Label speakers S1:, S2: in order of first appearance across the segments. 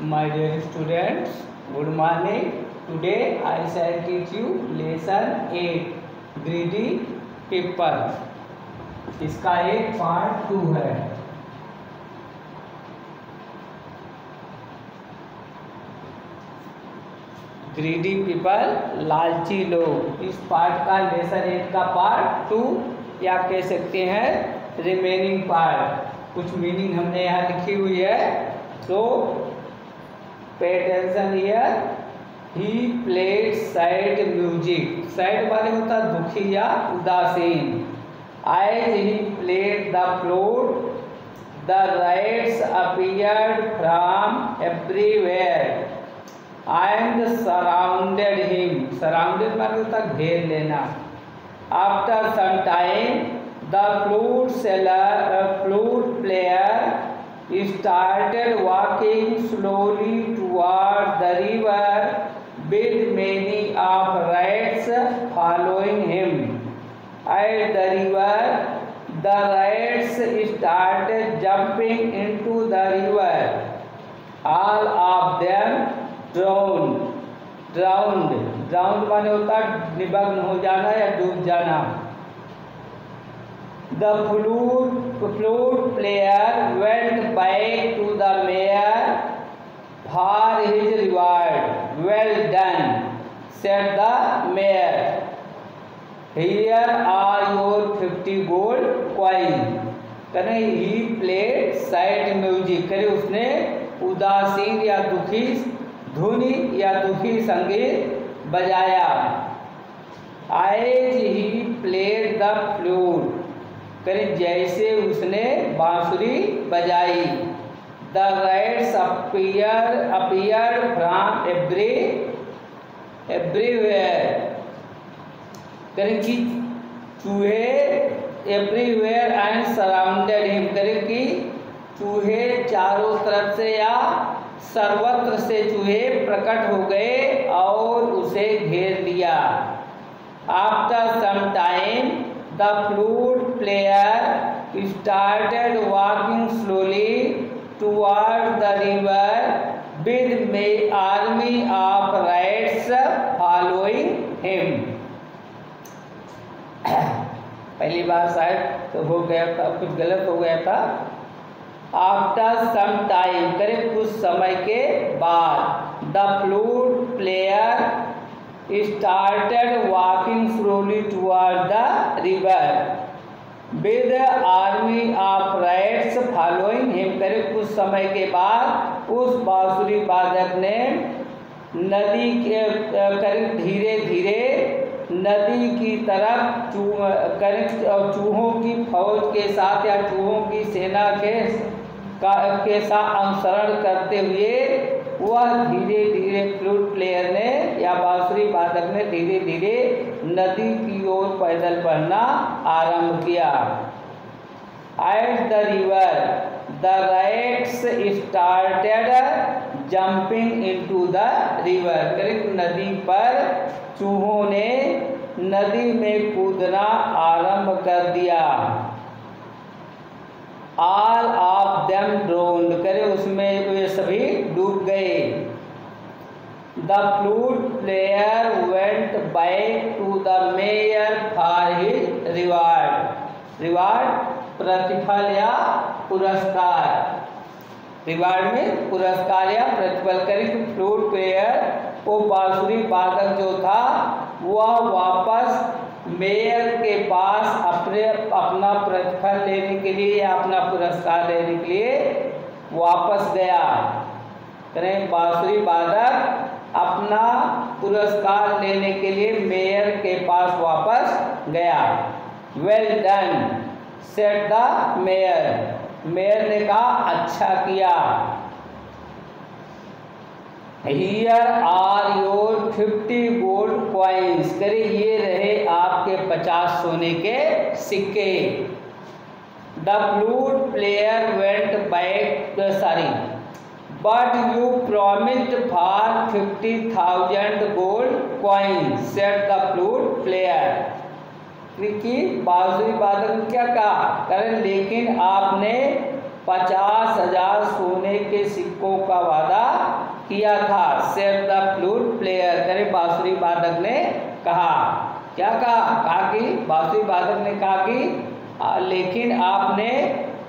S1: My dear students, good morning. Today I shall teach you lesson 8 greedy people. इसका एक part 2 है. Greedy people, लालची लोग. इस पार्ट का लेसन 8 का पार्ट 2 या कह सकते हैं रिमेनिंग पार्ट. कुछ मीनिंग हमने यहाँ लिखी हुई है, तो pay attention here. He played sad music. Sad वाले होता दुखी या उदासीन. As he played the flute the rats appeared from everywhere and surrounded him. Surrounded माने होता घेर लेना. After some time, the flute player started walking slowly towards the river with many of rats following him. At the river, the rats started jumping into the river. All of them drowned माने होता निमग्न हो जाना या डूब जाना. The flute player went back to the mayor for his reward. Well done, said the mayor. Here are your 50 gold coins. करे he played sad music. करे उसने उदासीन या दुखी धुनी या दुखी संगीत बजाया. As he played the flute. करे जैसे उसने बांसुरी बजाई. The rats appeared from everywhere. करे कि चूहे everywhere and surrounded him. करे कि चूहे चारों तरफ से या सर्वत्र से चूहे प्रकट हो गए और उसे घेर लिया. After some time, the flute player started walking slowly towards the river with an army of rats following him. पहली बार शायद तो हो गया था, कुछ गलत हो गया था. After some time, करे कुछ समय के बाद, the flute player started walking slowly towards the river with an army of rats following him. करे कुछ समय के बाद उस बांसुरी वादक ने नदी के करीब धीरे धीरे नदी की तरफ चूहों की फौज के साथ या चूहों की सेना के साथ अनुसरण करते हुए वह धीरे धीरे फ्लूट प्लेयर ने या बांसुरी वादक ने धीरे धीरे नदी की ओर पैदल बढ़ना आरंभ किया. At the river, the rats started jumping into the river. करीब नदी पर चूहों ने नदी में कूदना आरंभ कर दिया. All of them drowned. करे उसमें वे सभी डूब गए. The flute player went back to the mayor for his reward. Reward प्रतिफल या पुरस्कार. रिवार्ड में पुरस्कार या प्रतिफल. करे फ्लूट प्लेयर वो बांसुरी वादक जो था वह वापस मेयर के पास अपना प्रतिफल लेने के लिए या अपना पुरस्कार लेने के लिए वापस गया. करें बांसुरी वादक अपना पुरस्कार लेने के लिए मेयर के पास वापस गया. Well done, said the mayor. Mayor ने कहा अच्छा किया. Here are your 50 gold coins. करे ये रहे आपके 50 सोने के सिक्के. The flute player went back. But you promised for 50,000 gold coins, said the flute player. कि बांसुरी वादक ने क्या कहा? कारण लेकिन आपने 50,000 सोने के सिक्कों का वादा किया था। सेड द फ्लूट प्लेयर, करे बांसुरी वादक ने कहा। क्या कहा कि बांसुरी वादक ने कहा कि लेकिन आपने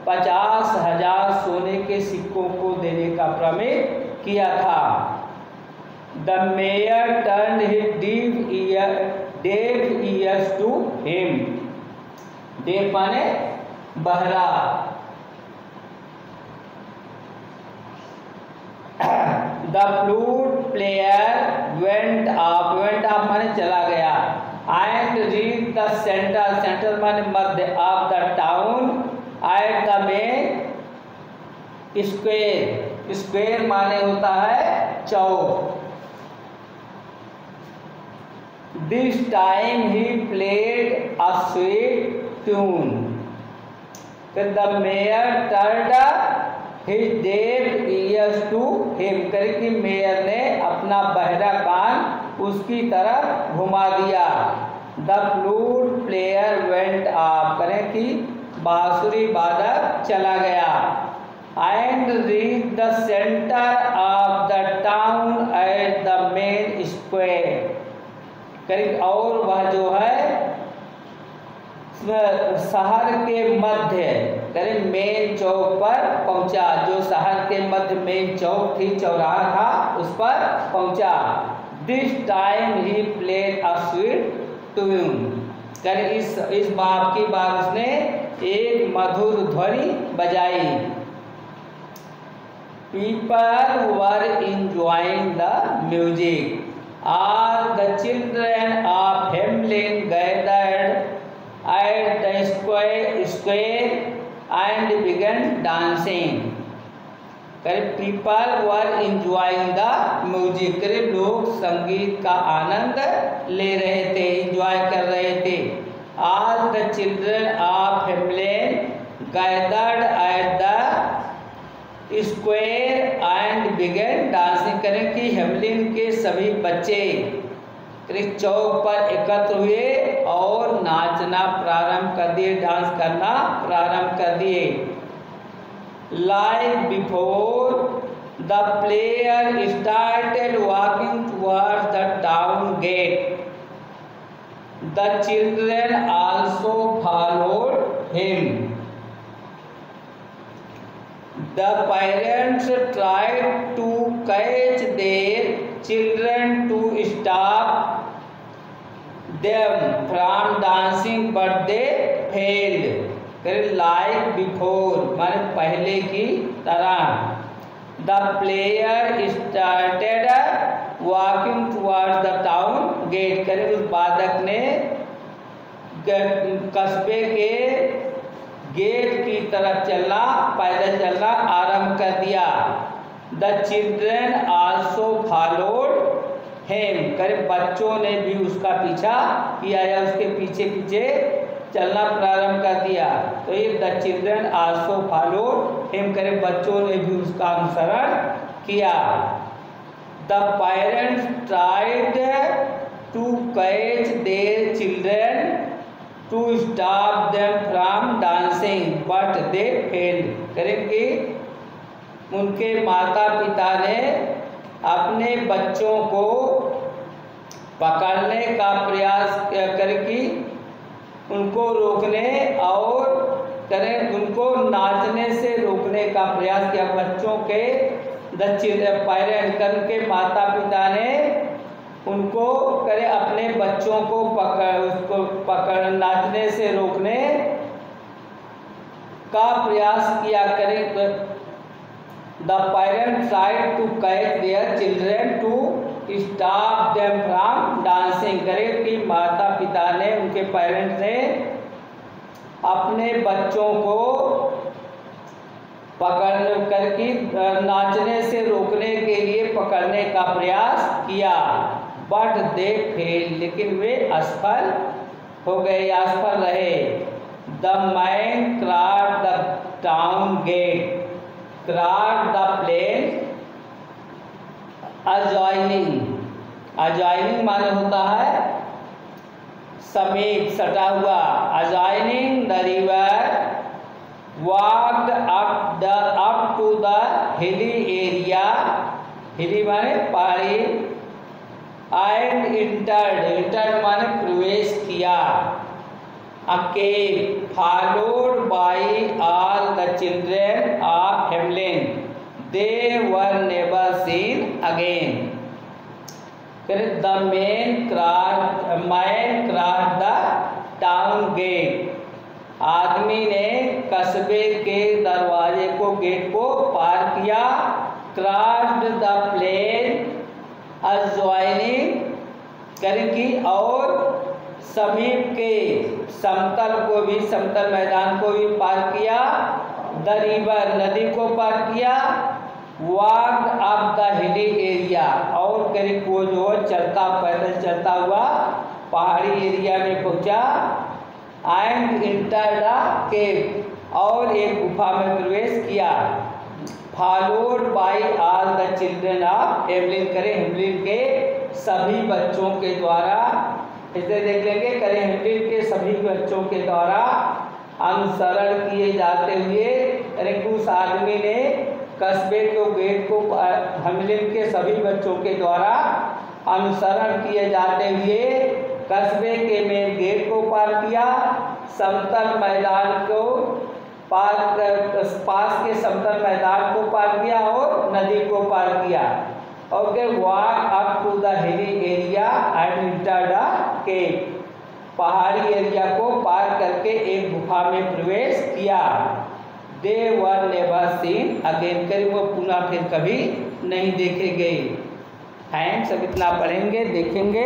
S1: 50,000 सोने के सिक्कों को देने का प्रमित किया था। The mayor turn his deaf ears to him. Deaf माने बहरा। The flute player went up माने चला गया। एंड रीच द सेंटर माने मध्य of the town at the main square माने होता है चौक। This time he played a sweet tune. The mayor turned his deaf ears to him, करे कि मेयर ने अपना बहरा कान उसकी तरफ घुमा दिया। The flute player went up, करे कि बांसुरी वादक चला गया। And reach the centre of the town at the main square, करीब और वह जो है शहर के मध्य करीब मेन चौक पर पहुंचा। जो शहर के मध्य मेन चौक थी, चौराहा था, उस पर पहुंचा। This time he played a sweet tune, करीब इस बात की बात उसने एक मधुर ध्वनि बजाई। People were enjoying the music. All the children of Hamelin gathered at the square and began dancing. करीब people were enjoying the music, करीब लोग संगीत का आनंद ले रहे थे, इंजॉय कर रहे थे। All the children of Hamelin gathered at the square and begin dancing, करें कि हेमलिन के सभी बच्चे चौक पर एकत्र हुए और नाचना प्रारंभ कर दिए, डांस करना प्रारंभ कर दिए। Like before the player started walking towards the town gate, the children also followed him. The parents tried to catch their children to stop them from dancing, but they failed. Like before, माने पहले की तरह। The player started walking towards the town gate, करे उस बालक ने कस्बे के गेट की तरफ चलना, पैदल चलना आरंभ कर दिया। The children also followed him, करे बच्चों ने भी उसका पीछा किया या उसके पीछे पीछे चलना प्रारंभ कर दिया। तो ये the children also followed him, करे बच्चों ने भी उसका अनुसरण किया। The parents tried to catch their children to stop them from dancing, but they failed, करेंगे उनके माता पिता ने अपने बच्चों को पकड़ने का प्रयास करके उनको रोकने और करें उनको नाचने से रोकने का प्रयास किया। बच्चों के पेरेंट करके माता पिता ने उनको करे अपने बच्चों को पकड़ नाचने से रोकने का प्रयास किया। करें the parents tried to catch their children to stop them from dancing, करें कि माता पिता ने उनके पेरेंट्स ने अपने बच्चों को पकड़ करके नाचने से रोकने के लिए पकड़ने का प्रयास किया। बट दे फेल, लेकिन वे असफल हो गए, असफल रहे। The man crossed the town gate, crossed the plain adjoining, adjoining माने होता है समीप, सटा हुआ। Adjoining the river walked up to the hilly area, hilly माने पहाड़ी, and entered माने प्रवेश किया, a cave, followed by all the children of Hamelin. They were never seen again. The man crossed the town gate. आदमी ने कस्बे के दरवाजे को, गेट को पार किया. क्रॉस्ड द प्लेन adjoining की, और समीप के समतल को भी, समतल मैदान को भी पार किया. द रिवर नदी को पार किया. Walked up the hilly area, और करीब वो जो चलता, पैदल चलता हुआ पहाड़ी एरिया में पहुंचा. एंड इंटर द केव, और एक गुफा में प्रवेश किया. Followed by all the children of Hamelin, Hamelin के सभी बच्चों के द्वारा, इसे देख लेंगे, हेमलिन के सभी बच्चों के द्वारा अनुसरण किए जाते हुए. उस आदमी ने कस्बे के गेट को, हेमलिन के सभी बच्चों के द्वारा अनुसरण किए जाते हुए कस्बे के मेन गेट को पार किया. समतल मैदान को पास के समतल मैदान को पार किया और नदी को पार किया. Okay, walk up to the hilly area and enter the cave, पहाड़ी एरिया को पार करके एक गुफा में प्रवेश किया. दे वर नेवर सीन अगेन, करीब वो पुनः फिर कभी नहीं देखे गए. थैंक्स. अब इतना पढ़ेंगे, देखेंगे.